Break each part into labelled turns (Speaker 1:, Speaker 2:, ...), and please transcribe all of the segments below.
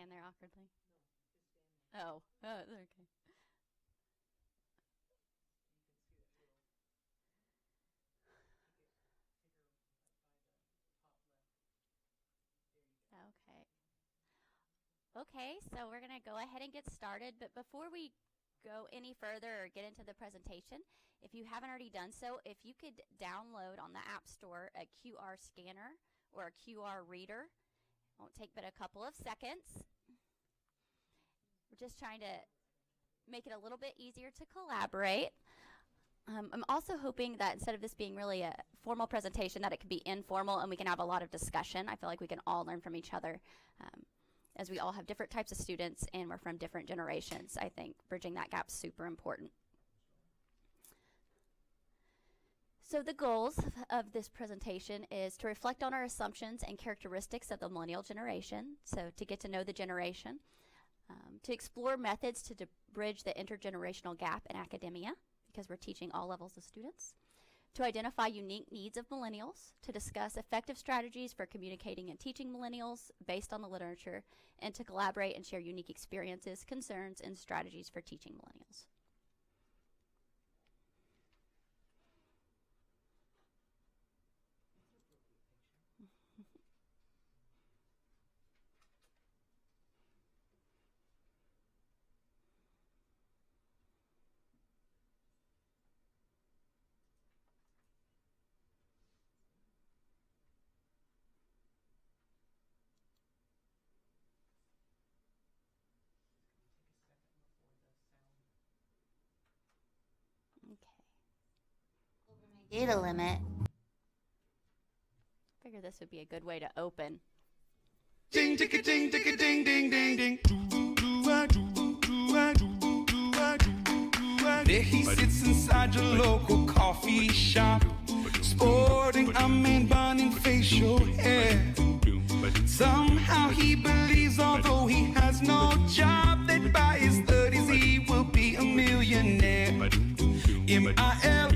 Speaker 1: stand there awkwardly? Oh, okay. Okay. Okay, so we're going to go ahead and get started. But before we go any further or get into the presentation, if you haven't already done so, if you could download on the App Store a QR scanner or a QR reader. Won't take but a couple of seconds. We're just trying to make it a little bit easier to collaborate. I'm also hoping that instead of this being really a formal presentation, that it could be informal and we can have a lot of discussion. I feel like we can all learn from each other as we all have different types of students and we're from different generations. I think bridging that gap is super important. So the goals of this presentation is to reflect on our assumptions and characteristics of the millennial generation, so to get to know the generation, to explore methods to bridge the intergenerational gap in academia, because we're teaching all levels of students, to identify unique needs of millennials, to discuss effective strategies for communicating and teaching millennials based on the literature, and to collaborate and share unique experiences, concerns, and strategies for teaching millennials. Data limit. Figure this would be a good way to open.
Speaker 2: Ding ding ding ding ding ding ding ding. There he sits inside your local coffee shop, sporting a man bun and facial hair. Somehow he believes, although he has no job, that by his 30s he will be a millionaire. M-I-L-L-E-N-N-I-A-L.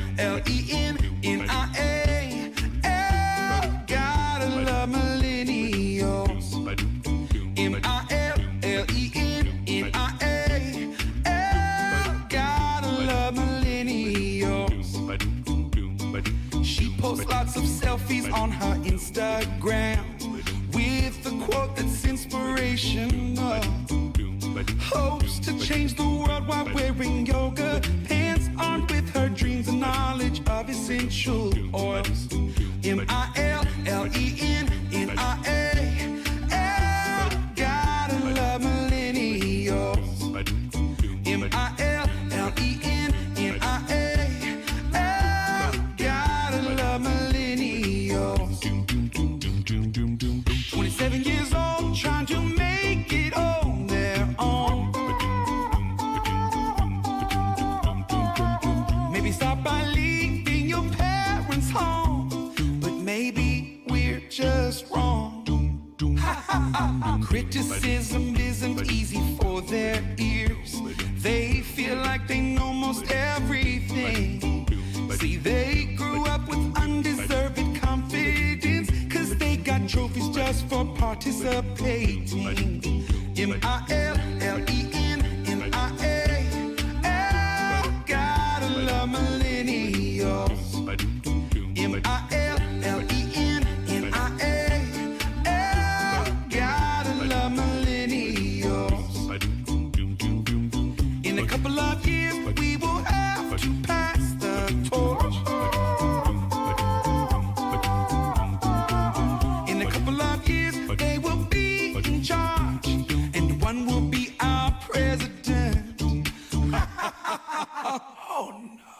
Speaker 2: Gotta love millennials. M-I-L-L-E-N-N-I-A-L. Gotta love millennials. She posts lots of selfies on her Instagram with a quote that's inspirational. Hopes to change the world while wearing yoga pants, armed with her dreams and knowledge of essential oils. M-I-L-L-E-N-N-I-A-L. Gotta love millennials. M-I-L-L-E-N-N-I-A-L. Gotta love millennials. 27 years old, trying to make it on their own. Maybe start by leaving your parents home, but maybe we're just wrong. Criticism isn't easy for their ears. They feel like they know most everything. See, they grew up with undeserved confidence, 'cause they got trophies just for participating. M-I-L-L-E-N-N-I-A-L. Gotta love millennials. M-I-L-L-E-N-N-I-A-L. Gotta love millennials. In a couple of years, we will have to pass the torch. In a couple of years, they will be in charge, and one will be our president. Oh no.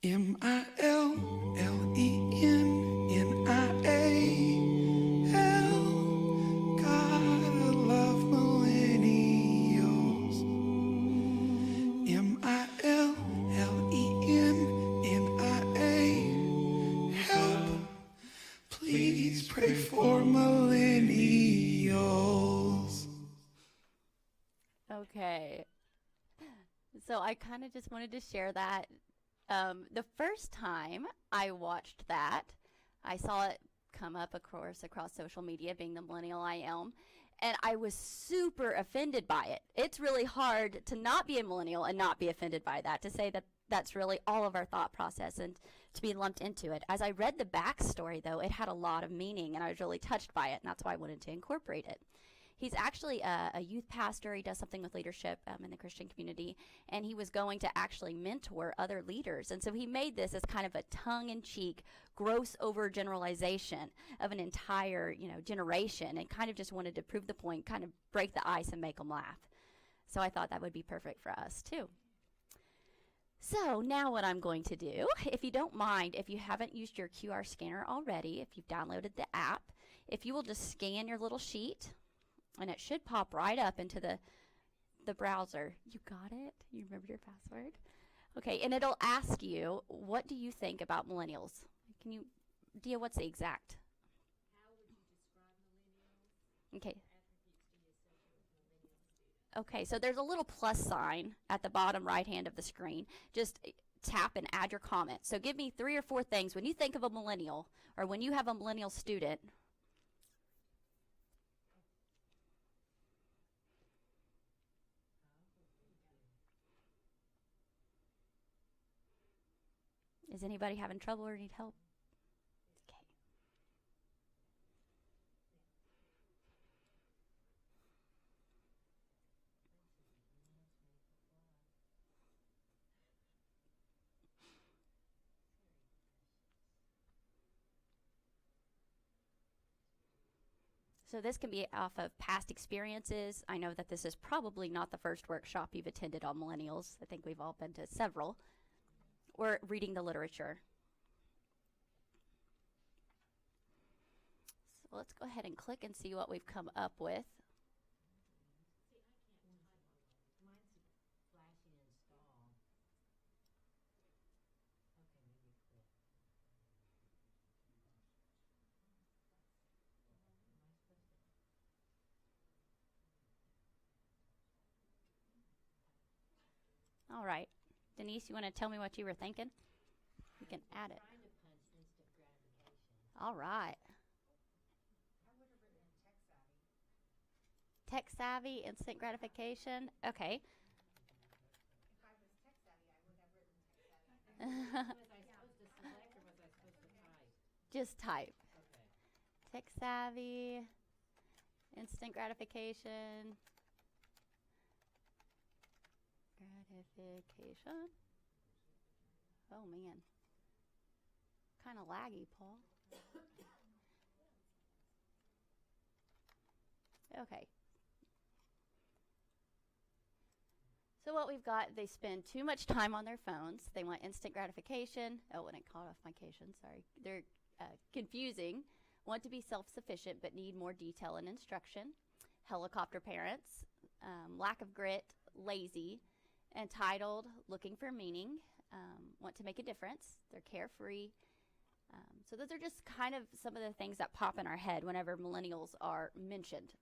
Speaker 2: M-I-L-L-E-N-N-I-A-L. Gotta love millennials. M-I-L-L-E-N-N-I-A. Help. Please pray for millennials.
Speaker 1: Okay. So I kind of just wanted to share that. The first time I watched that, I saw it come up, of course, across social media, being the millennial I am. And I was super offended by it. It's really hard to not be a millennial and not be offended by that, to say that that's really all of our thought process and to be lumped into it. As I read the backstory, though, it had a lot of meaning, and I was really touched by it, and that's why I wanted to incorporate it. He's actually a youth pastor. He does something with leadership in the Christian community, and he was going to actually mentor other leaders. And so he made this as kind of a tongue-in-cheek, gross overgeneralization of an entire, generation, and kind of just wanted to prove the point, kind of break the ice and make them laugh. So I thought that would be perfect for us, too. So now what I'm going to do, if you don't mind, if you haven't used your QR scanner already, if you've downloaded the app, if you will just scan your little sheet, and it should pop right up into the browser. You got it? You remember your password? Okay, and it'll ask you, what do you think about millennials? Can you, Dia, what's the exact?
Speaker 3: How would you describe millennials?
Speaker 1: Okay.
Speaker 3: Attributes do you associate with millennial students?
Speaker 1: Okay, so there's a little plus sign at the bottom right hand of the screen. Just tap and add your comment. So give me 3 or 4 things. When you think of a millennial, or when you have a millennial student, is anybody having trouble or need help? Okay. So this can be off of past experiences. I know that this is probably not the first workshop you've attended on millennials. I think we've all been to several. Or reading the literature. So let's go ahead and click and see what we've come up with.
Speaker 3: See, I can't type on mine. Mine's flashing install. Okay, maybe quit. Am I supposed to?
Speaker 1: All right. Denise, you want to tell me what you were thinking? You can add it.
Speaker 3: Trying to punch instant gratification.
Speaker 1: All right.
Speaker 3: I would have written in tech savvy.
Speaker 1: Tech savvy, instant gratification. Okay.
Speaker 3: If I was tech savvy, I would have written tech savvy. Was I supposed to select or was I supposed to type?
Speaker 1: Just type.
Speaker 3: Okay.
Speaker 1: Tech savvy, instant gratification. Gratification. Oh man. Kind of laggy, Paul. Okay. So what we've got, they spend too much time on their phones. They want instant gratification. Oh, and it caught off my cation, sorry. They're confusing, want to be self-sufficient but need more detail and instruction. Helicopter parents, lack of grit, lazy, entitled, looking for meaning, want to make a difference. They're carefree. So those are just kind of some of the things that pop in our head whenever millennials are mentioned.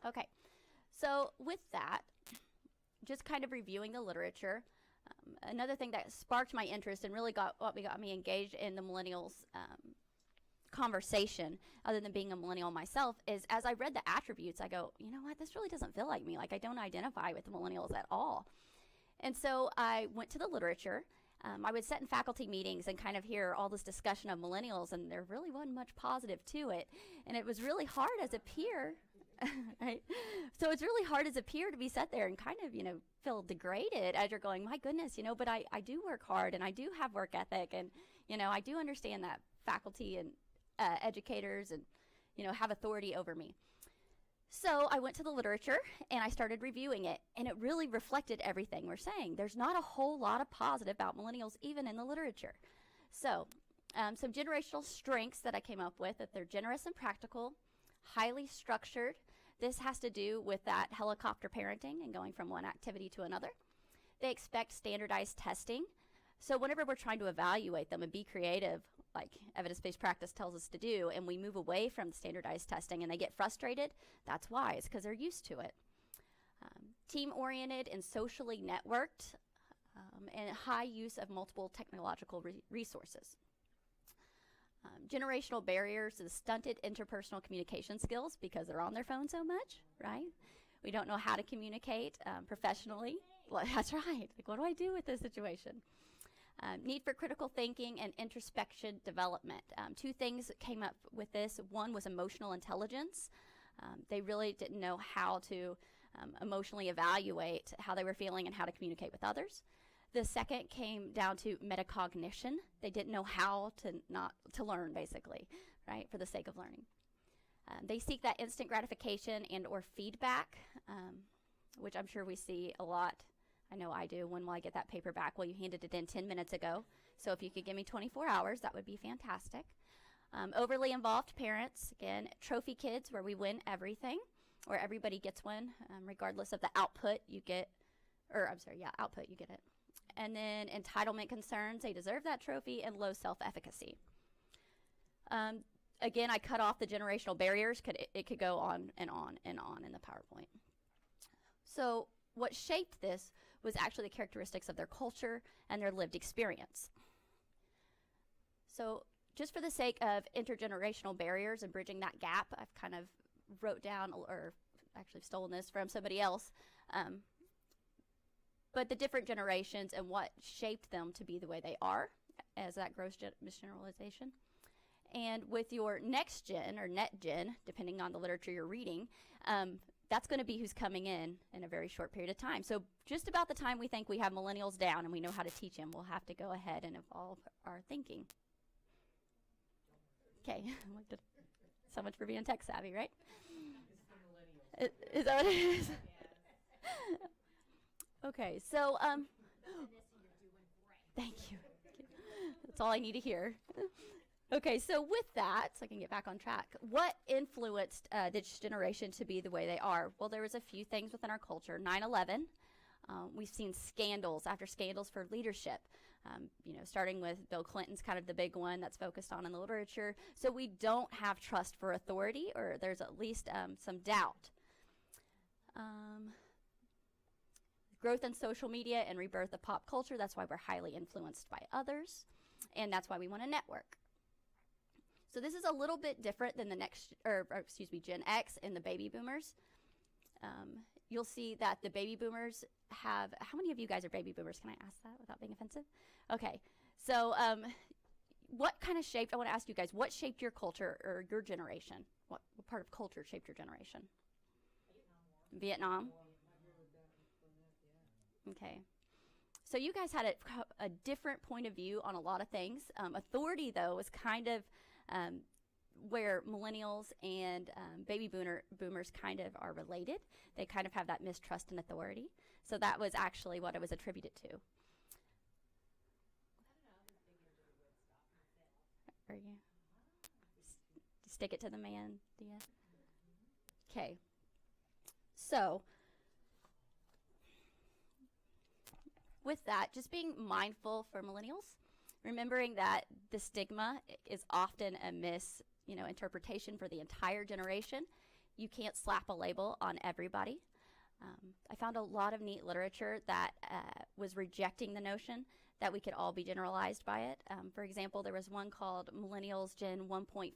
Speaker 1: Okay, so with that, just kind of reviewing the literature, another thing that sparked my interest and really got me engaged in the millennials conversation, other than being a millennial myself, is as I read the attributes, I go, you know what, this really doesn't feel like me. Like, I don't identify with the millennials at all. And so I went to the literature. I would sit in faculty meetings and kind of hear all this discussion of millennials, and there really wasn't much positive to it. And it was really hard as a peer. Right? So it's really hard as a peer to be set there and kind of, feel degraded as you're going, my goodness, but I do work hard and I do have work ethic and, I do understand that faculty and educators and, have authority over me. So I went to the literature and I started reviewing it, and it really reflected everything we're saying. There's not a whole lot of positive about millennials, even in the literature. So some generational strengths that I came up with, that they're generous and practical, highly structured. This has to do with that helicopter parenting and going from one activity to another. They expect standardized testing. So whenever we're trying to evaluate them and be creative, like evidence-based practice tells us to do, and we move away from standardized testing and they get frustrated, that's why. It's because they're used to it. Team-oriented and socially networked, and high use of multiple technological resources. Generational barriers is stunted interpersonal communication skills because they're on their phone so much, right? We don't know how to communicate professionally. Well, that's right. Like, what do I do with this situation? Need for critical thinking and introspection development. Two things that came up with this. One was emotional intelligence. They really didn't know how to emotionally evaluate how they were feeling and how to communicate with others. The second came down to metacognition. They didn't know how to learn, basically, right, for the sake of learning. They seek that instant gratification and or feedback, which I'm sure we see a lot. I know I do. When will I get that paper back? Well, you handed it in 10 minutes ago. So if you could give me 24 hours, that would be fantastic. Overly involved parents, again, trophy kids where we win everything, or everybody gets one, regardless of the output you get, output you get it. And then entitlement concerns, they deserve that trophy, and low self-efficacy. Again, I cut off the generational barriers. It could go on and on and on in the PowerPoint. So what shaped this was actually the characteristics of their culture and their lived experience. So just for the sake of intergenerational barriers and bridging that gap, I've kind of wrote down, or actually stolen this from somebody else, but the different generations and what shaped them to be the way they are, as that gross misgeneralization. And with your next gen, or net gen, depending on the literature you're reading, that's going to be who's coming in a very short period of time. So just about the time we think we have millennials down and we know how to teach them, we'll have to go ahead and evolve our thinking. Okay, so much for being tech savvy, right? Is that what it is? Okay, so thank you. That's all I need to hear. Okay, so with that, so I can get back on track, what influenced this generation to be the way they are? Well, there was a few things within our culture. 9/11, we've seen scandals after scandals for leadership, starting with Bill Clinton's kind of the big one that's focused on in the literature. So we don't have trust for authority, or there's at least some doubt. Growth in social media and rebirth of pop culture, that's why we're highly influenced by others, and that's why we want to network. So this is a little bit different than the Gen X and the baby boomers. You'll see that the baby boomers have, how many of you guys are baby boomers? Can I ask that without being offensive? Okay, so what kind of shaped, I want to ask you guys, what shaped your culture or your generation? What part of culture shaped your generation? Vietnam? Okay. So you guys had a different point of view on a lot of things. Authority, though, is kind of where millennials and baby boomers kind of are related. They kind of have that mistrust in authority. So that was actually what it was attributed to. Are you? Stick it to the man, Dia. Okay. So with that, just being mindful for millennials, remembering that the stigma is often a misinterpretation for the entire generation. You can't slap a label on everybody. I found a lot of neat literature that was rejecting the notion that we could all be generalized by it. For example, there was one called Millennials Gen 1.5,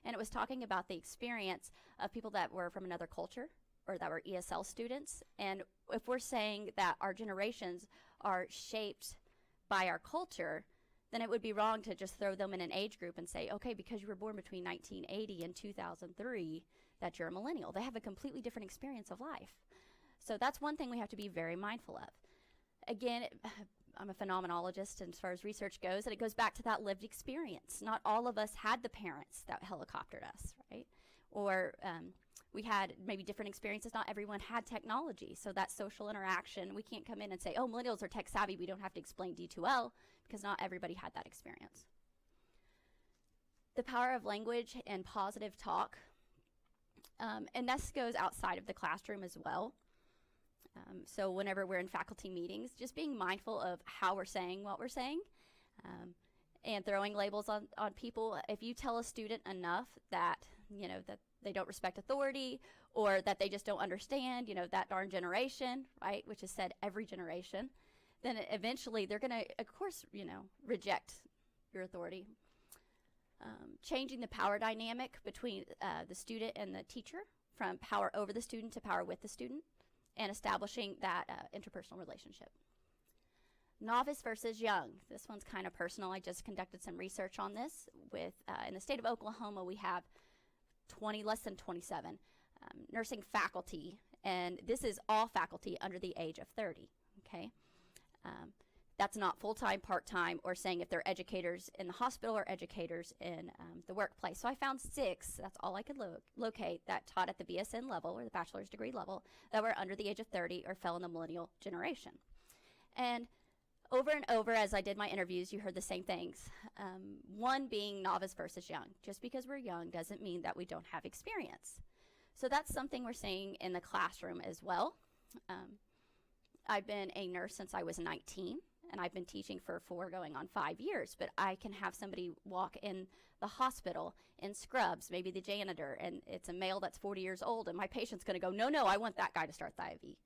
Speaker 1: and it was talking about the experience of people that were from another culture or that were ESL students. And if we're saying that our generations are shaped by our culture, then it would be wrong to just throw them in an age group and say, okay, because you were born between 1980 and 2003, that you're a millennial. They have a completely different experience of life. So that's one thing we have to be very mindful of. Again, I'm a phenomenologist as far as research goes, and it goes back to that lived experience. Not all of us had the parents that helicoptered us, right? Or we had maybe different experiences. Not everyone had technology. So that social interaction, we can't come in and say, oh, millennials are tech savvy. We don't have to explain D2L, because not everybody had that experience. The power of language and positive talk. And this goes outside of the classroom as well. So whenever we're in faculty meetings, just being mindful of how we're saying what we're saying, and throwing labels on people. If you tell a student enough that, that they don't respect authority, or that they just don't understand, that darn generation, right, which is said every generation, then eventually they're going to, of course, reject your authority. Changing the power dynamic between the student and the teacher, from power over the student to power with the student, and establishing that interpersonal relationship. Novice versus young. This one's kind of personal. I just conducted some research on this. In the state of Oklahoma, we have less than 27 nursing faculty, and this is all faculty under the age of 30, okay? That's not full-time, part-time, or saying if they're educators in the hospital or educators in the workplace. So I found 6, that's all I could locate, that taught at the BSN level, or the bachelor's degree level, that were under the age of 30 or fell in the millennial generation. And over and over, as I did my interviews, you heard the same things. One being novice versus young. Just because we're young doesn't mean that we don't have experience. So that's something we're seeing in the classroom as well. I've been a nurse since I was 19, and I've been teaching for 4 going on 5 years, but I can have somebody walk in the hospital in scrubs, maybe the janitor, and it's a male that's 40 years old, and my patient's going to go, no, I want that guy to start the IV.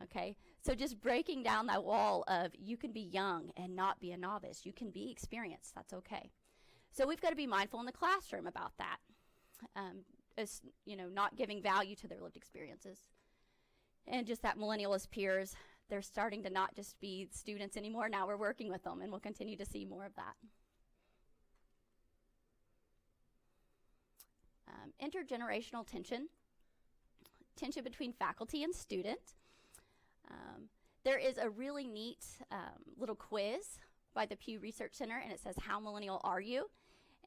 Speaker 1: Okay, so just breaking down that wall of you can be young and not be a novice. You can be experienced. That's okay. So we've got to be mindful in the classroom about that, not giving value to their lived experiences. And just that millennial as peers, they're starting to not just be students anymore. Now we're working with them, and we'll continue to see more of that. Intergenerational tension between faculty and student. There is a really neat little quiz by the Pew Research Center, and it says, how millennial are you?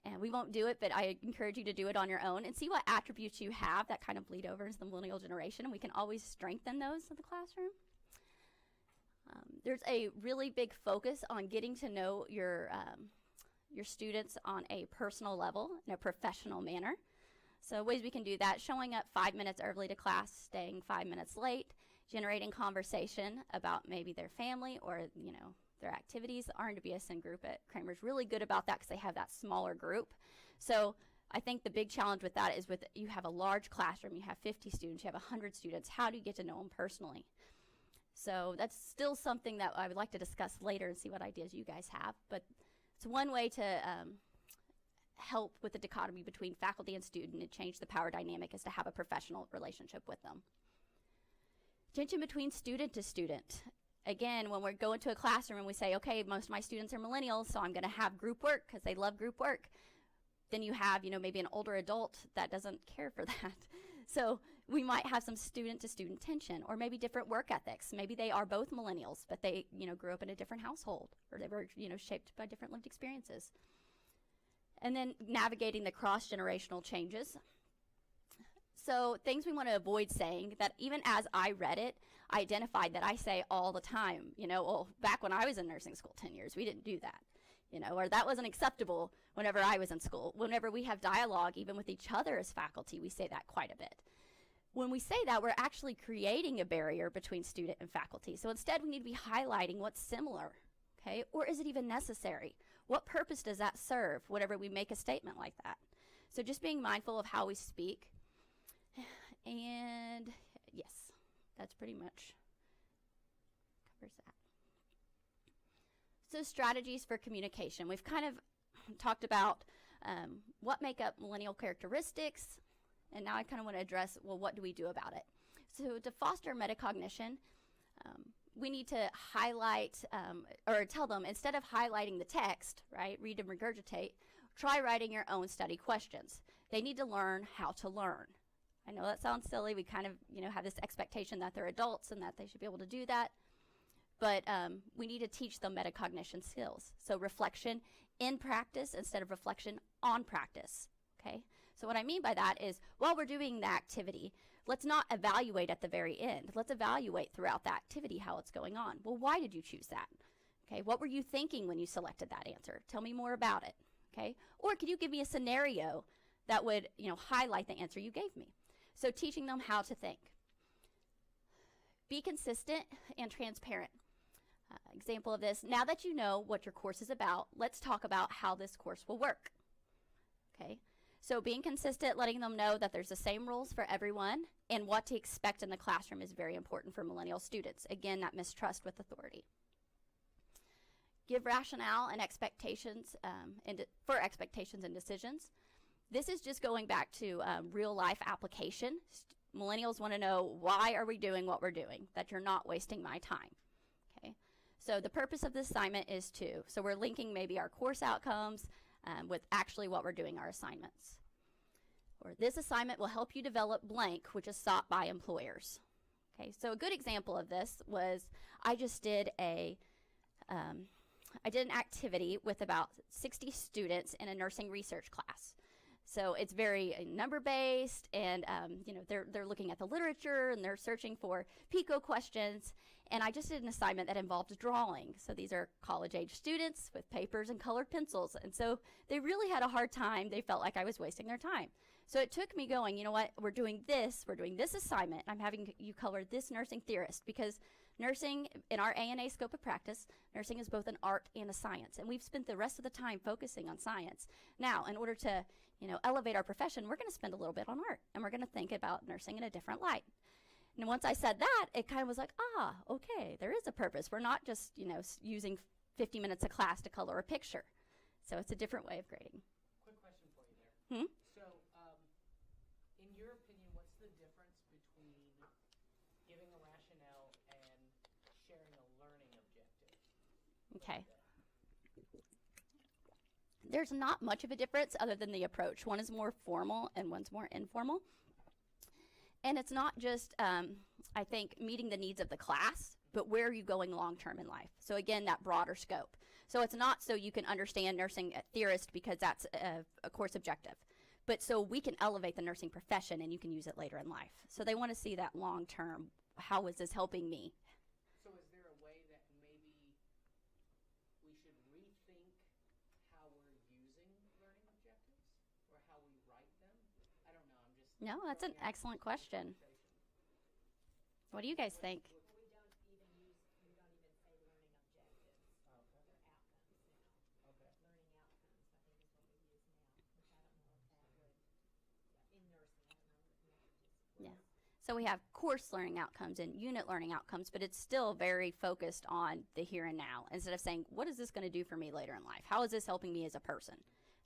Speaker 1: And we won't do it, but I encourage you to do it on your own and see what attributes you have that kind of bleed over into the millennial generation, and we can always strengthen those in the classroom. There's a really big focus on getting to know your students on a personal level, in a professional manner. So ways we can do that: showing up 5 minutes early to class, staying 5 minutes late, generating conversation about maybe their family or, their activities. The R&WSN group at Kramer's really good about that because they have that smaller group. So I think the big challenge with that is you have a large classroom, you have 50 students, you have 100 students. How do you get to know them personally? So that's still something that I would like to discuss later and see what ideas you guys have. But it's one way to help with the dichotomy between faculty and student and change the power dynamic, is to have a professional relationship with them. Tension between student to student. Again, when we go into a classroom and we say, okay, most of my students are millennials, so I'm going to have group work because they love group work. Then you have, maybe an older adult that doesn't care for that. So we might have some student-to-student tension, or maybe different work ethics. Maybe they are both millennials, but they, grew up in a different household, or they were, shaped by different lived experiences. And then navigating the cross-generational changes. So things we want to avoid saying that even as I read it, I identified that I say all the time, back when I was in nursing school 10 years, we didn't do that, or that wasn't acceptable whenever I was in school. Whenever we have dialogue, even with each other as faculty, we say that quite a bit. When we say that, we're actually creating a barrier between student and faculty. So instead, we need to be highlighting what's similar, okay? Or is it even necessary? What purpose does that serve whenever we make a statement like that? So just being mindful of how we speak. And yes, that's pretty much covers that. So strategies for communication. We've kind of talked about what make up millennial characteristics, and now I kind of want to address, well, what do we do about it? So to foster metacognition, we need to highlight or tell them, instead of highlighting the text, right, read and regurgitate, try writing your own study questions. They need to learn how to learn. I know that sounds silly. We kind of, have this expectation that they're adults and that they should be able to do that. But we need to teach them metacognition skills. So reflection in practice instead of reflection on practice, okay? So what I mean by that is, while we're doing the activity, let's not evaluate at the very end. Let's evaluate throughout the activity how it's going on. Well, why did you choose that? Okay, what were you thinking when you selected that answer? Tell me more about it, okay? Or could you give me a scenario that would, highlight the answer you gave me? So teaching them how to think. Be consistent and transparent. Example of this, now that you know what your course is about, let's talk about how this course will work. Okay, so being consistent, letting them know that there's the same rules for everyone, and what to expect in the classroom is very important for millennial students. Again, that mistrust with authority. Give rationale and expectations for expectations and decisions. This is just going back to real life application. Millennials want to know, why are we doing what we're doing? That you're not wasting my time. Okay, so the purpose of this assignment is so we're linking maybe our course outcomes with actually what we're doing, our assignments. Or this assignment will help you develop blank, which is sought by employers. Okay, so a good example of this was I just did an activity with about 60 students in a nursing research class. So it's very number-based, and they're looking at the literature, and they're searching for PICO questions. And I just did an assignment that involved drawing. So these are college-age students with papers and colored pencils. And so they really had a hard time. They felt like I was wasting their time. So it took me going, you know what, we're doing this assignment. I'm having you color this nursing theorist, because nursing, in our A&A scope of practice, nursing is both an art and a science. And we've spent the rest of the time focusing on science. Now, in order to elevate our profession, we're going to spend a little bit on art, and we're going to think about nursing in a different light. And once I said that, it kind of was like, okay, there is a purpose. We're not just, using 50 minutes of class to color a picture. So it's a different way of grading.
Speaker 4: Quick question for you there. So, in your opinion, what's the difference between giving a rationale and sharing a learning objective?
Speaker 1: Okay. There's not much of a difference other than the approach. One is more formal and one's more informal. And it's not just, I think, meeting the needs of the class, but where are you going long-term in life? So again, that broader scope. So it's not so you can understand nursing theorist because that's a course objective, but so we can elevate the nursing profession and you can use it later in life. So they want to see that long-term, how is this helping me?
Speaker 4: So is there a way that maybe we should rethink how we're using learning objectives or how we write them? I don't know, I'm just...
Speaker 1: No, that's an excellent question. What do you guys think?
Speaker 3: We don't even say learning objectives.
Speaker 4: Okay.
Speaker 3: They're outcomes now.
Speaker 4: Okay.
Speaker 3: Learning outcomes, I think, is what we use now, which I don't know if that would, in nursing, I don't know what messages.
Speaker 1: Yeah. So we have course learning outcomes and unit learning outcomes, but it's still very focused on the here and now, instead of saying, what is this going to do for me later in life? How is this helping me as a person?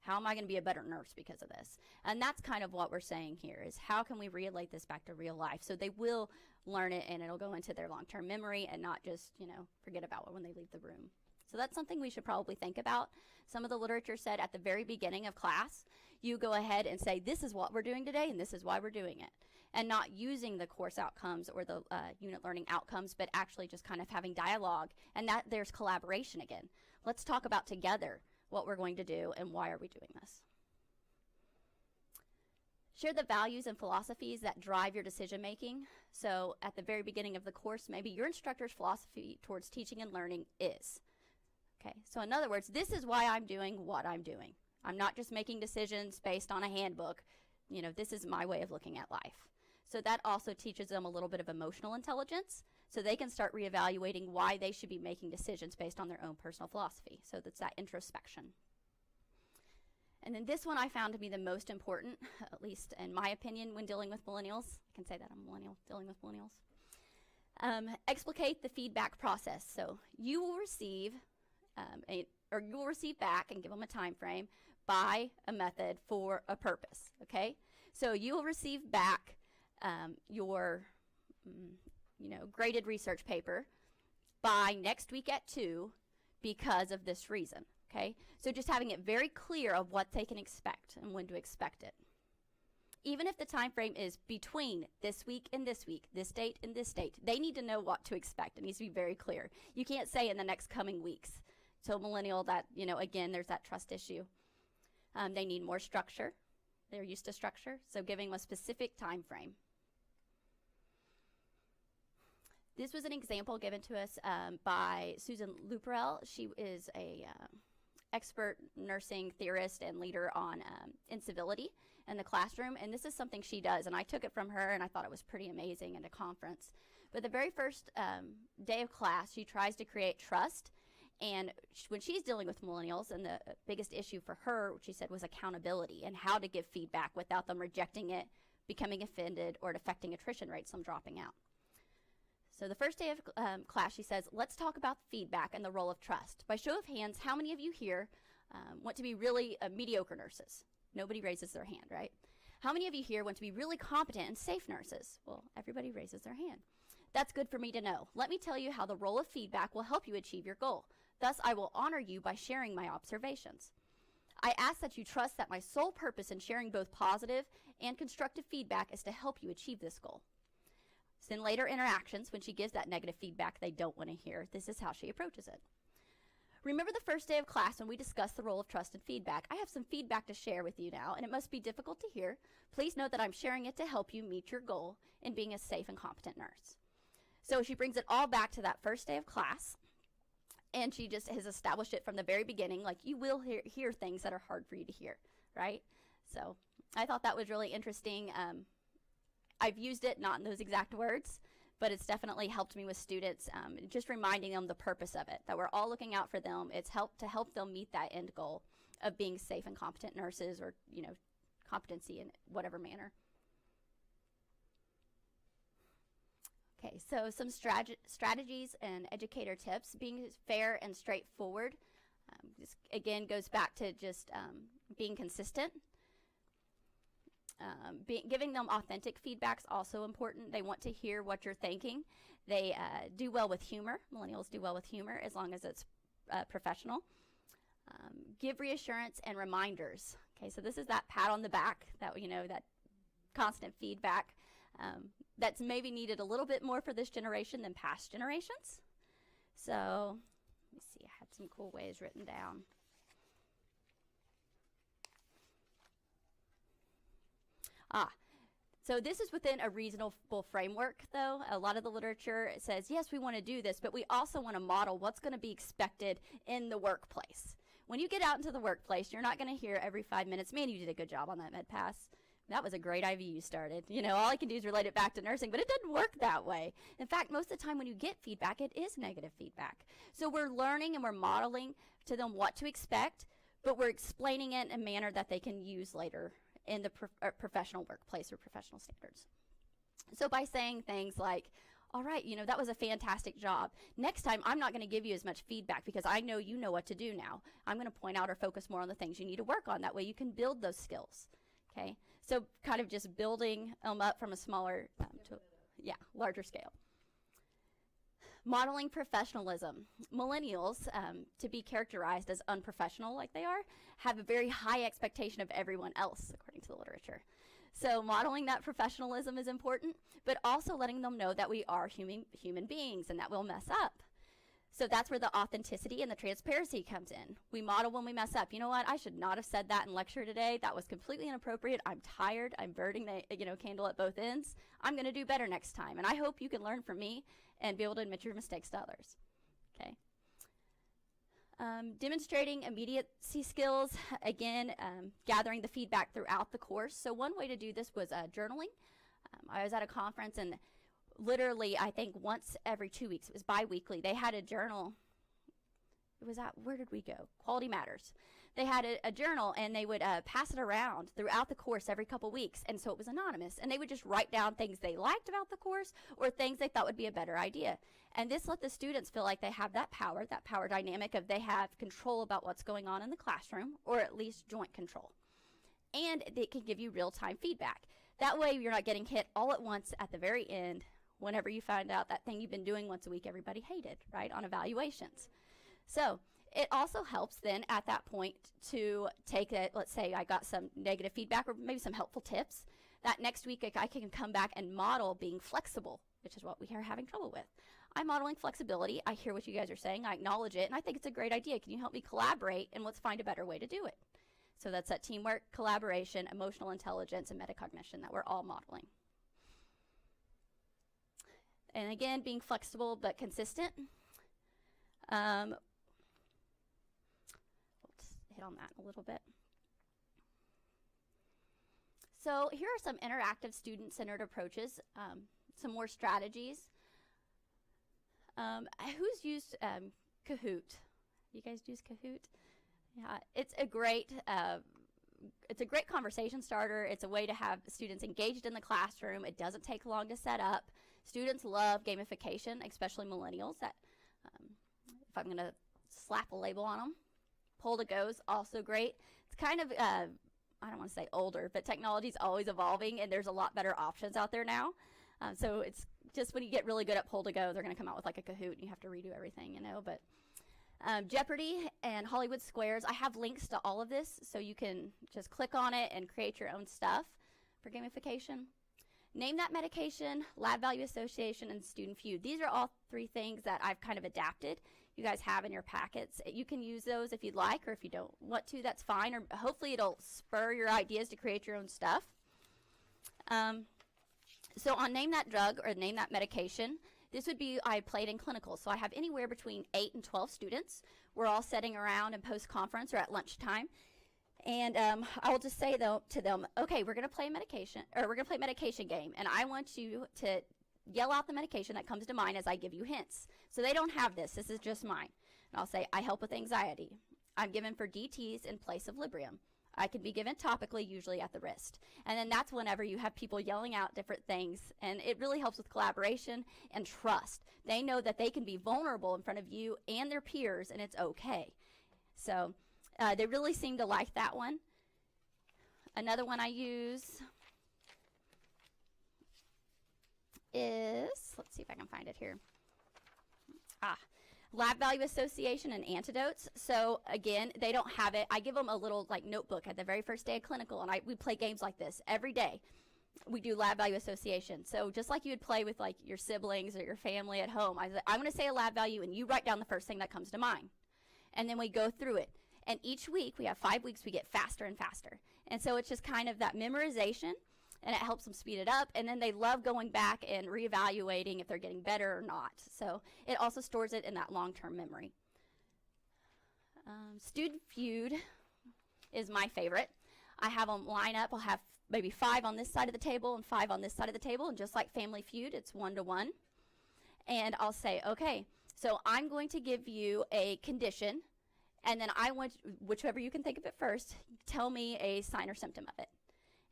Speaker 1: How am I going to be a better nurse because of this? And that's kind of what we're saying here, is how can we relate this back to real life so they will learn it and it'll go into their long-term memory and not just, forget about it when they leave the room. So that's something we should probably think about. Some of the literature said at the very beginning of class, you go ahead and say, this is what we're doing today and this is why we're doing it. And not using the course outcomes or the unit learning outcomes, but actually just kind of having dialogue, and that there's collaboration again. Let's talk about together what we're going to do and why are we doing this. Share the values and philosophies that drive your decision making. So at the very beginning of the course, maybe your instructor's philosophy towards teaching and learning is. Okay, so in other words, this is why I'm doing what I'm doing. I'm not just making decisions based on a handbook. This is my way of looking at life. So that also teaches them a little bit of emotional intelligence, so they can start reevaluating why they should be making decisions based on their own personal philosophy. So that's that introspection. And then this one I found to be the most important, at least in my opinion, when dealing with millennials. I can say that I'm a millennial, dealing with millennials. Explicate the feedback process. So you will receive you will receive back, and give them a time frame, by a method for a purpose, okay? So you will receive back your graded research paper by next week at 2 because of this reason, okay? So just having it very clear of what they can expect and when to expect it. Even if the time frame is between this week, this date and this date, they need to know what to expect. It needs to be very clear. You can't say in the next coming weeks. So millennial, that, again, there's that trust issue. They need more structure. They're used to structure, so giving them a specific time frame. This was an example given to us by Susan Luperel. She is a expert nursing theorist and leader on incivility in the classroom, and this is something she does, and I took it from her, and I thought it was pretty amazing at a conference. But the very first day of class, she tries to create trust. And when she's dealing with millennials, and the biggest issue for her, she said, was accountability and how to give feedback without them rejecting it, becoming offended, or it affecting attrition rates, them dropping out. So the first day of class, she says, let's talk about feedback and the role of trust. By show of hands, how many of you here want to be really mediocre nurses? Nobody raises their hand, right? How many of you here want to be really competent and safe nurses? Well, everybody raises their hand. That's good for me to know. Let me tell you how the role of feedback will help you achieve your goal. Thus, I will honor you by sharing my observations. I ask that you trust that my sole purpose in sharing both positive and constructive feedback is to help you achieve this goal. So in later interactions, when she gives that negative feedback they don't want to hear, this is how she approaches it. Remember the first day of class when we discussed the role of trust and feedback. I have some feedback to share with you now, and it must be difficult to hear. Please note that I'm sharing it to help you meet your goal in being a safe and competent nurse. So she brings it all back to that first day of class, and she just has established it from the very beginning, like you will hear things that are hard for you to hear, right? So I thought that was really interesting. I've used it, not in those exact words, but it's definitely helped me with students, just reminding them the purpose of it, that we're all looking out for them. It's to help them meet that end goal of being safe and competent nurses, or, competency in whatever manner. Okay, so some strategies and educator tips. Being fair and straightforward. This again goes back to just being consistent. Giving them authentic feedback is also important. They want to hear what you're thinking. They do well with humor. Millennials do well with humor as long as it's professional. Give reassurance and reminders. Okay, so this is that pat on the back, that that constant feedback. That's maybe needed a little bit more for this generation than past generations. So let me see, I had some cool ways written down. So this is within a reasonable framework, though. A lot of the literature says, yes, we want to do this, but we also want to model what's going to be expected in the workplace. When you get out into the workplace, you're not going to hear every 5 minutes, man, you did a good job on that med pass. That was a great IV you started. All I can do is relate it back to nursing, but it doesn't work that way. In fact, most of the time when you get feedback, it is negative feedback. So we're learning and we're modeling to them what to expect, but we're explaining it in a manner that they can use later in the professional workplace or professional standards. So by saying things like, all right, that was a fantastic job. Next time, I'm not going to give you as much feedback because I know you know what to do now. I'm going to point out or focus more on the things you need to work on. That way you can build those skills, okay? So kind of just building them up from a smaller to larger scale. Modeling professionalism. Millennials, to be characterized as unprofessional like they are, have a very high expectation of everyone else, according to the literature. So modeling that professionalism is important, but also letting them know that we are human beings and that we'll mess up. So that's where the authenticity and the transparency comes in. We model when we mess up. You know what? I should not have said that in lecture today. That was completely inappropriate. I'm tired. I'm burning the candle at both ends. I'm going to do better next time. And I hope you can learn from me and be able to admit your mistakes to others. Okay. Demonstrating immediacy skills. Again, gathering the feedback throughout the course. So one way to do this was journaling. I was at a conference, and literally, I think once every 2 weeks, it was bi-weekly, they had a journal. It was where did we go? Quality Matters. They had a journal, and they would pass it around throughout the course every couple weeks, and so it was anonymous. And they would just write down things they liked about the course or things they thought would be a better idea. And this let the students feel like they have that power dynamic of they have control about what's going on in the classroom, or at least joint control. And they can give you real-time feedback. That way, you're not getting hit all at once at the very end whenever you find out that thing you've been doing once a week everybody hated, right, on evaluations. So it also helps then at that point to take it, let's say I got some negative feedback or maybe some helpful tips. That next week I can come back and model being flexible, which is what we are having trouble with. I'm modeling flexibility. I hear what you guys are saying. I acknowledge it, and I think it's a great idea. Can you help me collaborate, and let's find a better way to do it? So that's that teamwork, collaboration, emotional intelligence, and metacognition that we're all modeling. And again, being flexible but consistent. Let's hit on that a little bit. So here are some interactive student-centered approaches, some more strategies. Who's used Kahoot? You guys use Kahoot? Yeah, it's a great conversation starter. It's a way to have students engaged in the classroom. It doesn't take long to set up. Students love gamification, especially millennials. That, if I'm going to slap a label on them, Poll to Go's also great. It's kind of, I don't want to say older, but technology is always evolving, and there's a lot better options out there now. So it's just when you get really good at Poll to Go, they're going to come out with like a Kahoot, and you have to redo everything, you know. But Jeopardy and Hollywood Squares, I have links to all of this, so you can just click on it and create your own stuff for gamification. Name That Medication, Lab Value Association, and Student Feud. These are all 3 things that I've kind of adapted. You guys have in your packets. You can use those if you'd like, or if you don't want to, that's fine. Or hopefully it'll spur your ideas to create your own stuff. So on Name That Drug or Name That Medication, this would be, I played in clinical. So I have anywhere between 8 and 12 students. We're all sitting around in post-conference or at lunchtime. And I will just say though to them, okay, we're going to play medication game, and I want you to yell out the medication that comes to mind as I give you hints. So they don't have this. This is just mine. And I'll say, I help with anxiety. I'm given for DTs in place of Librium. I can be given topically, usually at the wrist. And then that's whenever you have people yelling out different things, and it really helps with collaboration and trust. They know that they can be vulnerable in front of you and their peers, and it's okay. So they really seem to like that one. Another one I use is, let's see if I can find it here. Lab Value Association and Antidotes. So again, they don't have it. I give them a little like notebook at the very first day of clinical, and we play games like this every day. We do Lab Value Association. So just like you would play with like your siblings or your family at home, I'm going to say a lab value, and you write down the first thing that comes to mind. And then we go through it. And each week, we have 5 weeks, we get faster and faster. And so it's just kind of that memorization, and it helps them speed it up. And then they love going back and reevaluating if they're getting better or not. So it also stores it in that long-term memory. Student Feud is my favorite. I have them line up. I'll have maybe 5 on this side of the table and 5 on this side of the table. And just like Family Feud, it's 1-to-1. And I'll say, okay, so I'm going to give you a condition, and then I want, whichever you can think of it first, tell me a sign or symptom of it.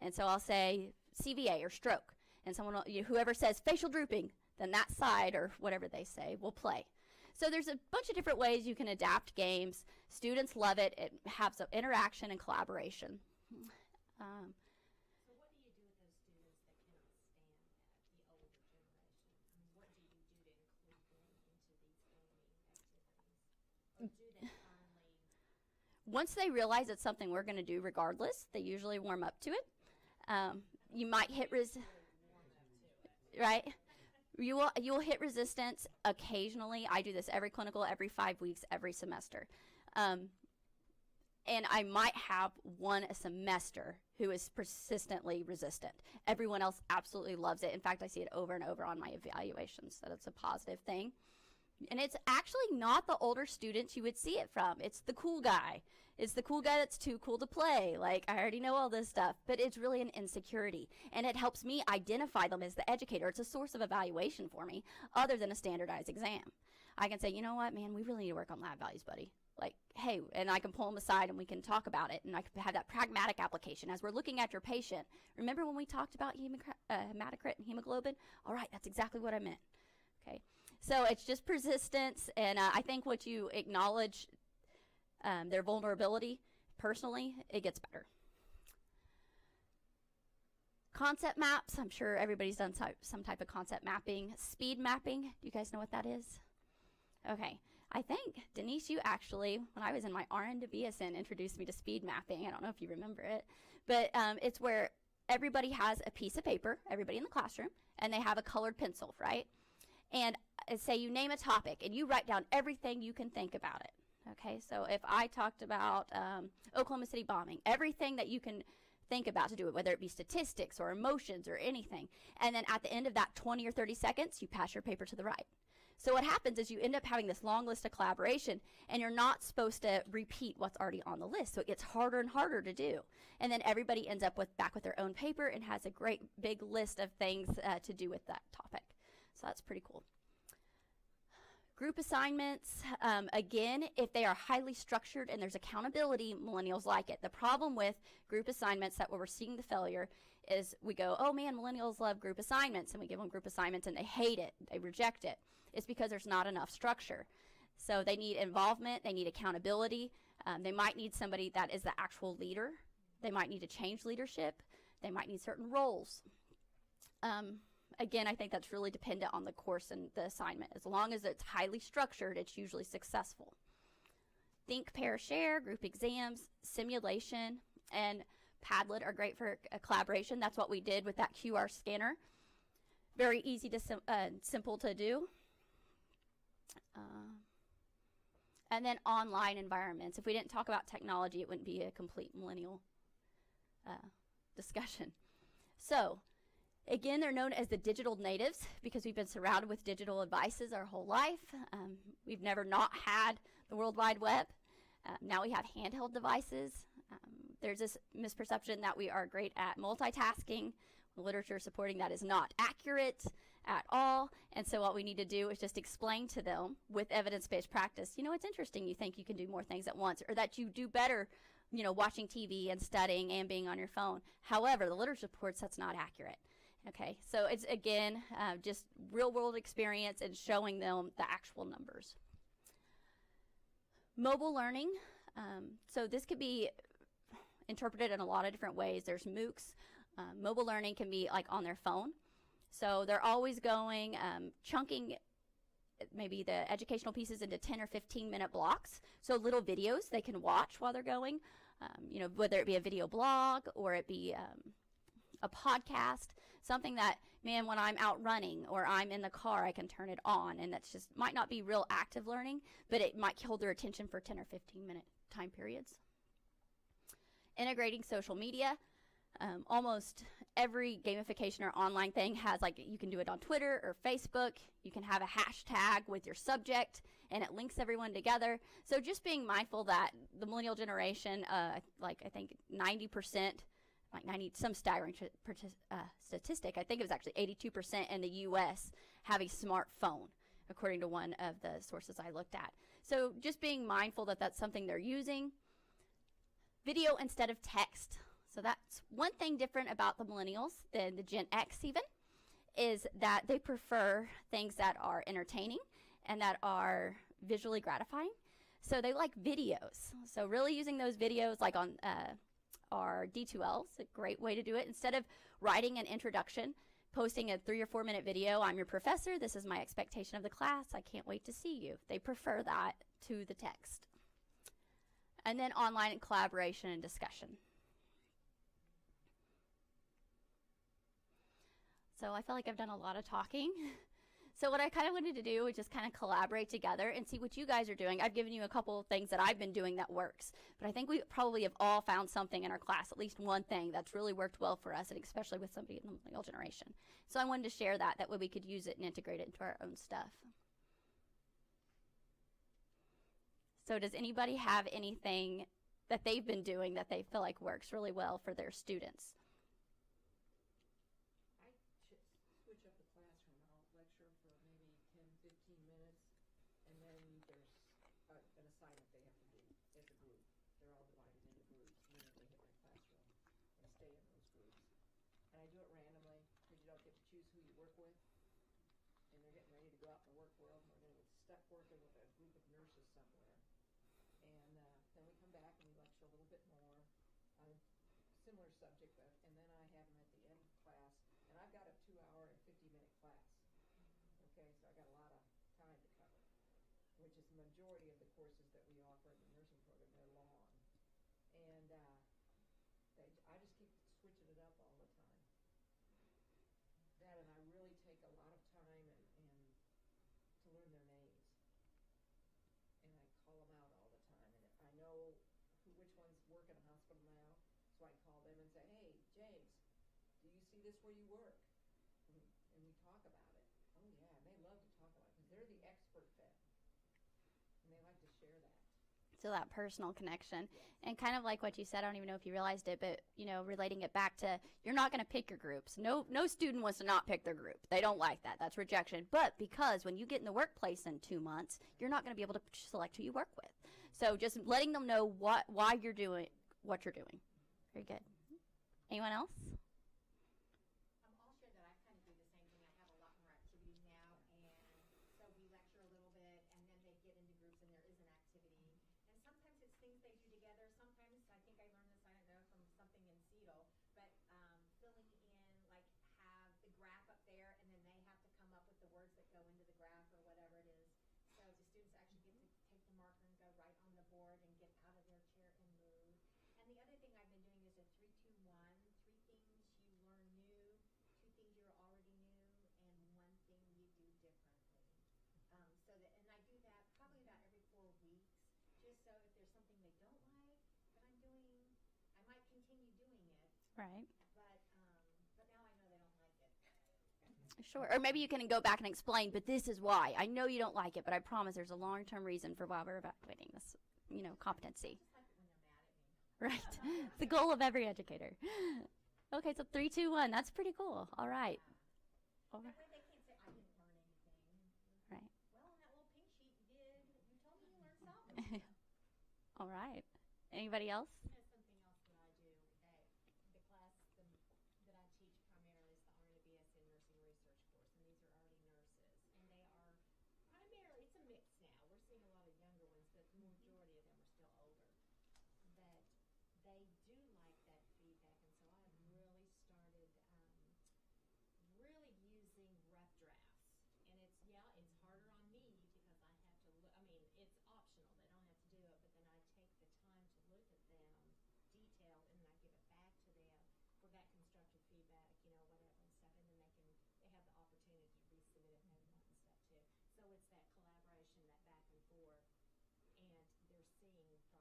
Speaker 1: And so I'll say CVA or stroke. And someone will, whoever says facial drooping, then that side or whatever they say will play. So there's a bunch of different ways you can adapt games. Students love it. It has some interaction and collaboration.
Speaker 3: So what do you do with those students that cannot stand the older generation? I mean, what do you do to include them into these gaming activities? Or do they finally...
Speaker 1: Once they realize it's something we're going to do regardless, they usually warm up to it. You might hit right? You will hit resistance occasionally. I do this every clinical, every 5 weeks, every semester. And I might have one a semester who is persistently resistant. Everyone else absolutely loves it. In fact, I see it over and over on my evaluations, so that's a positive thing. And it's actually not the older students you would see it from. It's the cool guy. It's the cool guy that's too cool to play. Like, I already know all this stuff. But it's really an insecurity. And it helps me identify them as the educator. It's a source of evaluation for me, other than a standardized exam. I can say, you know what, man, we really need to work on lab values, buddy. Like, hey, and I can pull them aside and we can talk about it. And I can have that pragmatic application. As we're looking at your patient, remember when we talked about hematocrit and hemoglobin? All right, that's exactly what I meant. Okay. So it's just persistence, and I think once you acknowledge their vulnerability personally, it gets better. Concept maps, I'm sure everybody's done some type of concept mapping. Speed mapping, do you guys know what that is? Okay, I think, Denise, you actually, when I was in my RN to BSN, introduced me to speed mapping. I don't know if you remember it, but it's where everybody has a piece of paper, everybody in the classroom, and they have a colored pencil, right? And say you name a topic and you write down everything you can think about it. Okay, so if I talked about Oklahoma City bombing, everything that you can think about to do it, whether it be statistics or emotions or anything, and then at the end of that 20 or 30 seconds, you pass your paper to the right. So what happens is you end up having this long list of collaboration, and you're not supposed to repeat what's already on the list, so it gets harder and harder to do. And then everybody ends up back with their own paper and has a great big list of things to do with that topic. So that's pretty cool. Group assignments, again, if they are highly structured and there's accountability, millennials like it. The problem with group assignments that where we're seeing the failure is we go, oh man, millennials love group assignments, and we give them group assignments and they hate it, they reject it. It's because there's not enough structure. So they need involvement, they need accountability, they might need somebody that is the actual leader, they might need to change leadership, they might need certain roles. Again, I think that's really dependent on the course and the assignment. As long as it's highly structured, it's usually successful. Think, pair, share, group exams, simulation, and Padlet are great for collaboration. That's what we did with that QR scanner. Very easy to simple to do. And then online environments. If we didn't talk about technology, it wouldn't be a complete millennial discussion. So, again, they're known as the digital natives because we've been surrounded with digital devices our whole life. We've never not had the World Wide Web. Now we have handheld devices. There's this misperception that we are great at multitasking. The literature supporting that is not accurate at all. And so what we need to do is just explain to them with evidence-based practice, you know, it's interesting you think you can do more things at once, or that you do better, you know, watching TV and studying and being on your phone. However, the literature supports that's not accurate. Okay, so it's, again, just real-world experience and showing them the actual numbers. Mobile learning. So this could be interpreted in a lot of different ways. There's MOOCs. Mobile learning can be like on their phone. So they're always going, chunking maybe the educational pieces into 10 or 15-minute blocks. So little videos they can watch while they're going, you know, whether it be a video blog or it be a podcast, something that, man, when I'm out running or I'm in the car, I can turn it on. And that's just might not be real active learning, but it might hold their attention for 10 or 15-minute time periods. Integrating social media. Almost every gamification or online thing has, like, you can do it on Twitter or Facebook. You can have a hashtag with your subject, and it links everyone together. So just being mindful that the millennial generation, like I think 90%, like 90, some staggering statistic, I think it was actually 82% in the U.S. have a smartphone, according to one of the sources I looked at. So just being mindful that that's something they're using. Video instead of text. So that's one thing different about the millennials than the Gen X even, is that they prefer things that are entertaining and that are visually gratifying. So they like videos. So really using those videos like on our D2L is a great way to do it. Instead of writing an introduction, posting a 3 or 4 minute video, I'm your professor, this is my expectation of the class, I can't wait to see you. They prefer that to the text. And then online collaboration and discussion. So I feel like I've done a lot of talking. So what I kind of wanted to do is just kind of collaborate together and see what you guys are doing. I've given you a couple of things that I've been doing that works, but I think we probably have all found something in our class, at least one thing that's really worked well for us, and especially with somebody in the millennial generation. So I wanted to share that way we could use it and integrate it into our own stuff. So does anybody have anything that they've been doing that they feel like works really well for their students?
Speaker 4: Switch up the classroom. I'll lecture for maybe 10, 15 minutes, and then there's an assignment they have to do as a group. They're all divided into groups, and then they hit my classroom and stay in those groups. And I do it randomly because you don't get to choose who you work with. And they're getting ready to go out in the work world, and we're going to get stuck working with a group of nurses somewhere. And then we come back and we lecture a little bit more on a similar subject, and then I have them at the end of class. And I've got a 2-hour and 50-minute class. Okay, so I got a lot of time to cover, which is the majority of the courses that we offer in the nursing program. They're long, and I just keep switching it up all the time. That, and I really take a lot of time and to learn their names, and I call them out all the time. And I know which ones work in a hospital now, so I call them and say, "Hey, James, do you see this where you work?" And we talk about it. Oh yeah, and they love to talk about it because they're the expert vet, and they like to share that.
Speaker 1: So that personal connection. And kind of like what you said, I don't even know if you realized it, but, you know, relating it back to you're not going to pick your groups. No student wants to not pick their group. They don't like that. That's rejection. But because when you get in the workplace in 2 months, you're not going to be able to select who you work with. So just letting them know why you're doing what you're doing. Very good. Anyone else?
Speaker 3: I'll share that I kind of do the same thing. I have a lot more activities now, and so we lecture a little bit, and then they get into groups, and there is an activity. And sometimes it's things they do together. Sometimes I think I learned this, I don't know, from something in CETL, but filling in, like have the graph up there, and then they have to come up with the words that go into the graph or whatever it is. So the students actually get to take the marker and go right on the board and get out of their chair and move. And the other thing I've been doing is a 3-2-1, 3 things you learn new, 2 things you already knew, and 1 thing you do differently. So that, and I do that probably about every 4 weeks, just so if there's something they don't like that I'm doing, I might continue doing it.
Speaker 1: Right.
Speaker 3: But now I know they don't like it.
Speaker 1: Sure. Or maybe you can go back and explain, but this is why. I know you don't like it, but I promise there's a long-term reason for why we're evaluating this, you know, competency.
Speaker 3: Just like it when they're mad at me.
Speaker 1: Right. It's the goal of every educator. Okay, so 3, 2, 1. That's pretty cool. All right. All
Speaker 3: That
Speaker 1: right.
Speaker 3: way they can't say, I didn't learn anything.
Speaker 1: Right.
Speaker 3: Well, on that little pink sheet you did. You told me you learned something.
Speaker 1: All right. Anybody else?
Speaker 3: You know, something else that I do, the class that I teach primarily is the RN to BS in Nursing Research course, and these are already nurses, and they are primarily, it's a mix now. We're seeing a lot of younger ones, but the majority of them are still older. But they do like that feedback, and so I've really started really using rough drafts. And it's harder on me because I have to look, I mean, it's optional, they don't have to do it, but then I take the time to look at them detailed, and then I give it back to them for that constructive feedback, you know, whatever and stuff, and then they have the opportunity to resubmit it if they want and stuff too. So it's that collaboration, that back and forth, and they're seeing progress. I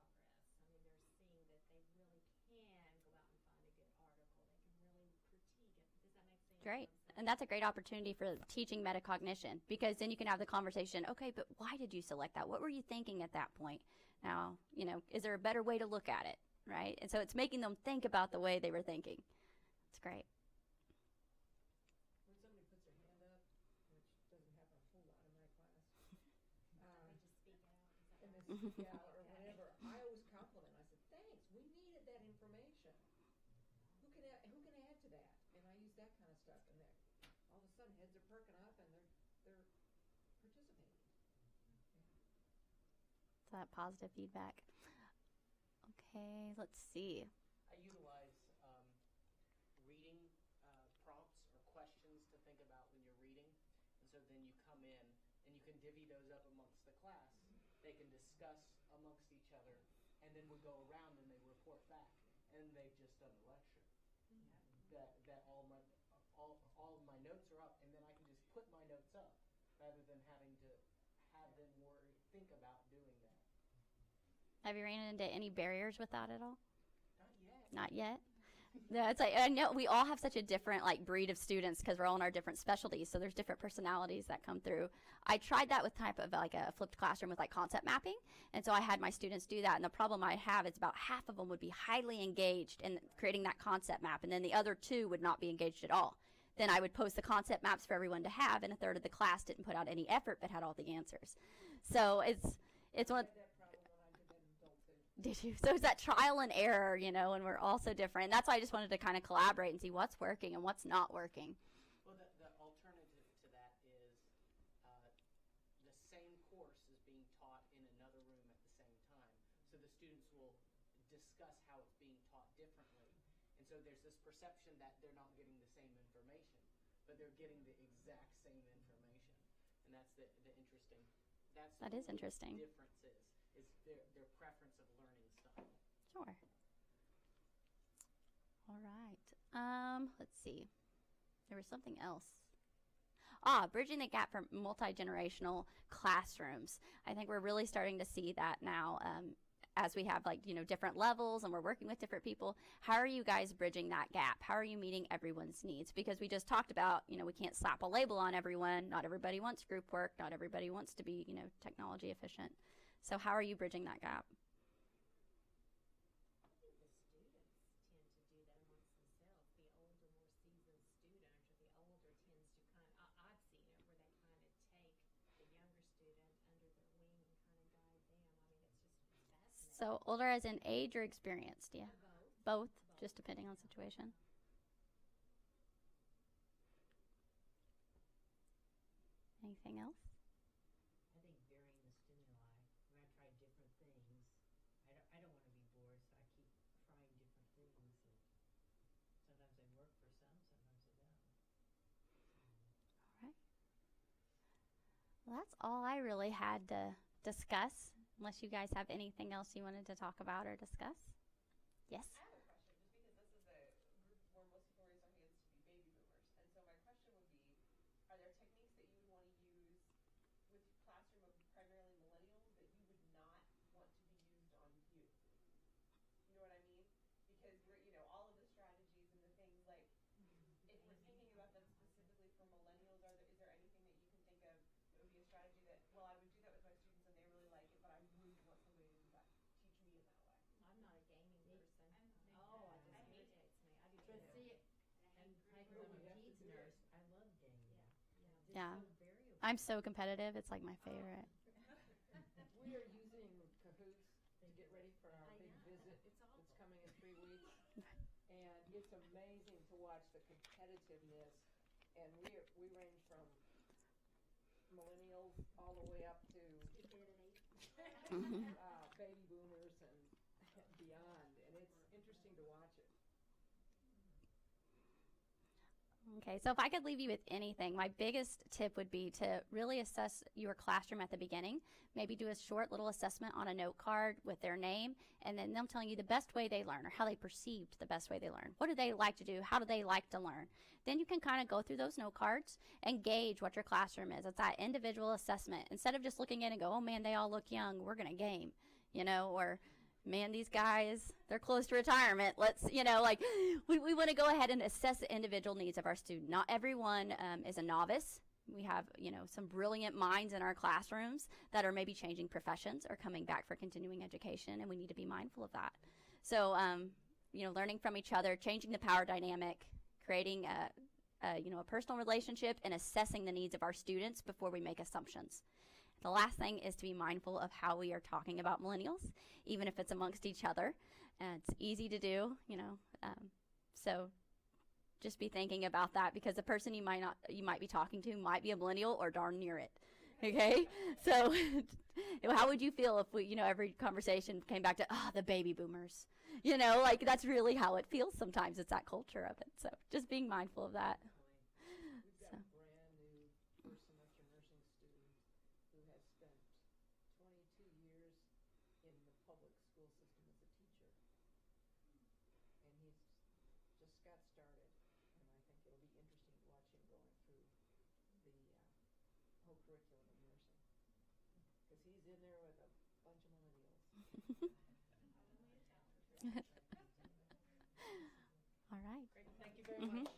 Speaker 3: mean, they're seeing that they really can go out and find a good article. They can really critique it. Does that make sense?
Speaker 1: Great. And that's a great opportunity for teaching metacognition, because then you can have the conversation, okay, but why did you select that? What were you thinking at that point? Now, you know, is there a better way to look at it, right? And so it's making them think about the way they were thinking. It's great.
Speaker 4: When somebody puts their hand up, which doesn't happen a whole lot in my class,
Speaker 3: They just speak out. Is that
Speaker 4: and
Speaker 3: right?
Speaker 4: they speak out or
Speaker 3: Okay.
Speaker 4: whatever, I always compliment. I said, thanks, we needed that information. Who can add to that? And I use that kind of stuff, and all of a sudden heads are perking up and they're participating.
Speaker 1: So that positive feedback. Okay, let's see.
Speaker 5: I utilize reading prompts or questions to think about when you're reading. And so then you come in and you can divvy those up amongst the class. They can discuss amongst each other, and then we go around and they report back. And they've just done a lecture. That all of my notes are up, and then I can just put my notes up rather than having to have them think about doing that.
Speaker 1: Have you ran into any barriers with that at all?
Speaker 5: Not yet.
Speaker 1: Not yet. No, it's like, I know we all have such a different like breed of students because we're all in our different specialties, so there's different personalities that come through. I tried that with type of like a flipped classroom with like concept mapping, and so I had my students do that, and the problem I have is about half of them would be highly engaged in creating that concept map, and then the other 2 would not be engaged at all. Then I would post the concept maps for everyone to have, and a third of the class didn't put out any effort but had all the answers. So it's one.
Speaker 4: I had that problem when I did that in adulthood.
Speaker 1: Did you? So it's that trial and error, you know, and we're all so different. And that's why I just wanted to kind of collaborate and see what's working and what's not working.
Speaker 5: Well, the alternative to that is the same course is being taught in another room at the same time. So the students will discuss how it's being taught differently. And so there's this perception that they're not getting the same information, but they're getting the exact same information. And that's the interesting.
Speaker 1: That is interesting.
Speaker 5: Difference is their preference of learning style.
Speaker 1: Sure. All right. Let's see. There was something else. Bridging the gap for multi-generational classrooms. I think we're really starting to see that now as we have like, you know, different levels and we're working with different people. How are you guys bridging that gap? How are you meeting everyone's needs? Because we just talked about, you know, we can't slap a label on everyone. Not everybody wants group work. Not everybody wants to be, you know, technology efficient. So how are you bridging that gap? So older as in age or experienced? Yeah. Both, just depending on situation. Anything else?
Speaker 6: I think varying the stimuli. When I try different things, I don't want to be bored, so I keep trying different things. And sometimes they work for some, sometimes they don't.
Speaker 1: All right. Well, that's all I really had to discuss, unless you guys have anything else you wanted to talk about or discuss. Yes?
Speaker 7: I have a question, just because this is a group where most people raise their hands to be baby boomers. And so my question would be, are there techniques that you would want to use with your classroom of primarily millennials that you would not want to be used on you? You know what I mean? Because all of the strategies and the things like, if we're thinking about them specifically for millennials, is there anything that you can think of that would be a strategy that, well, I would do that with my students and they really like it, but I wouldn't want somebody to do that, teach me in that way?
Speaker 3: I'm not a gaming person. Oh, it just irritates me. I do
Speaker 6: But
Speaker 3: too.
Speaker 6: see, and because I'm a peds nurse, I love gaming. It's
Speaker 1: Yeah.
Speaker 6: so variable.
Speaker 1: I'm so competitive. It's like my favorite.
Speaker 4: We are using Cahoots to get ready for our big visit that's coming in 3 weeks. And it's amazing to watch the competitiveness. And we range from millennials all the way up to baby boomers and beyond. And it's interesting to watch it.
Speaker 1: Okay, so if I could leave you with anything, my biggest tip would be to really assess your classroom at the beginning. Maybe do a short little assessment on a note card with their name, and then them telling you the best way they learn or how they perceived the best way they learn. What do they like to do? How do they like to learn? Then you can kind of go through those note cards and gauge what your classroom is. It's that individual assessment. Instead of just looking in and go, oh man, they all look young, we're going to game, or man, these guys, they're close to retirement. Let's, we want to go ahead and assess the individual needs of our student. Not everyone is a novice. We have, some brilliant minds in our classrooms that are maybe changing professions or coming back for continuing education, and we need to be mindful of that. So, learning from each other, changing the power dynamic, creating a personal relationship, and assessing the needs of our students before we make assumptions. The last thing is to be mindful of how we are talking about millennials, even if it's amongst each other. It's easy to do, so just be thinking about that, because the person you might be talking to might be a millennial or darn near it. Okay, so how would you feel if we, every conversation came back to the baby boomers? That's really how it feels sometimes. It's that culture of it. So just being mindful of that.
Speaker 4: We've got a brand new first semester nursing student who has spent 22 years in the public school system as a teacher. And he's just got started. And I think it'll be interesting to watch him going through the whole curriculum of nursing. Because he's in there with a bunch of millennials.
Speaker 1: All right.
Speaker 5: Great. Thank you very much.